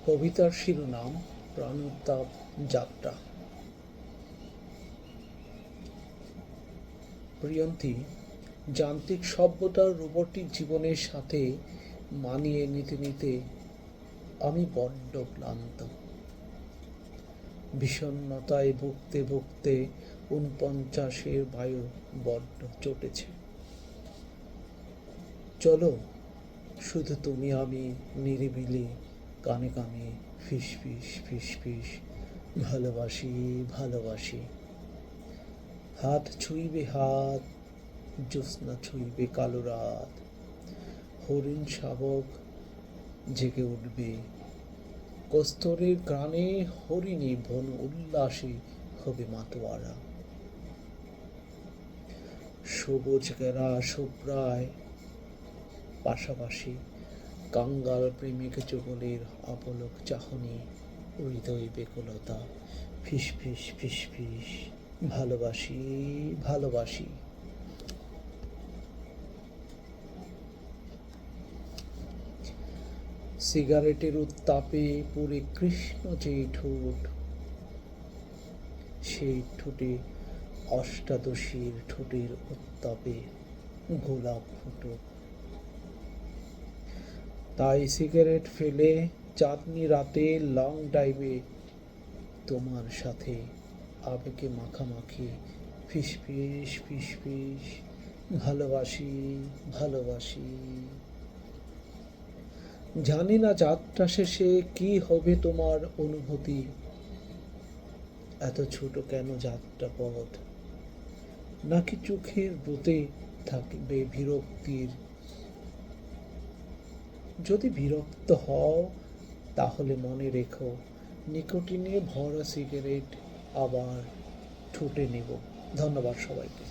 কবিতার শিরোনাম প্রাণোত্তাপ যাত্রা। প্রিয়ন্তী, যান্ত্রিক সভ্যতার রোবটিক জীবনের সাথে মানিয়ে নিতে নিতে আমি বড্ড ক্লান্ত। বিষণ্ণতায় ভুগতে ভুগতে ৪৯-এর বায়ু বড্ড চটেছে। চলো, শুধু তুমি আমি নিরিবিলি কানে কানে ফিসফিস ফিসফিস ভালোবাসি ভালোবাসি। হাত ছুঁইবে হাত, জ্যোৎস্না ছুঁইবে কালো রাত, হরিণ শাবক জেগে উঠবে, কস্তরের গানে হরিণী বন উল্লাসে হবে মাতোয়ারা। সবুজ গেরা শুভ্রায় পাশাপাশি কাঙ্গাল প্রেমিক যুগলের অপলক চাহনি, হৃদয় বেকুলতা, ফিসফিস ফিসফিস ভালোবাসি ভালোবাসি। সিগারেটের উত্তাপে পুরে কৃষ্ণ যে ঠোঁট, সেই ঠোঁটে অষ্টাদশীর ঠোঁটের উত্তাপে গোলাপ ফুটুক। তাই সিগারেট ফেলে চাঁদনি রাতে লং ড্রাইভে তোমার সাথে আবেগে মাখামাখি ফিসফিস ফিসফিস ভালোবাসি ভালোবাসি। জানি না যাত্রা শেষে কি হবে তোমার অনুভূতি। এত ছোট কেন যাত্রা পথ? নাকি চোখের বুতে থাকবে বিরক্তির? যদি বিরক্ত হও তাহলে মনে রেখো, নিকোটিনে ভরা সিগারেট আবার ঠোঁটে নেব। ধন্যবাদ সবাইকে।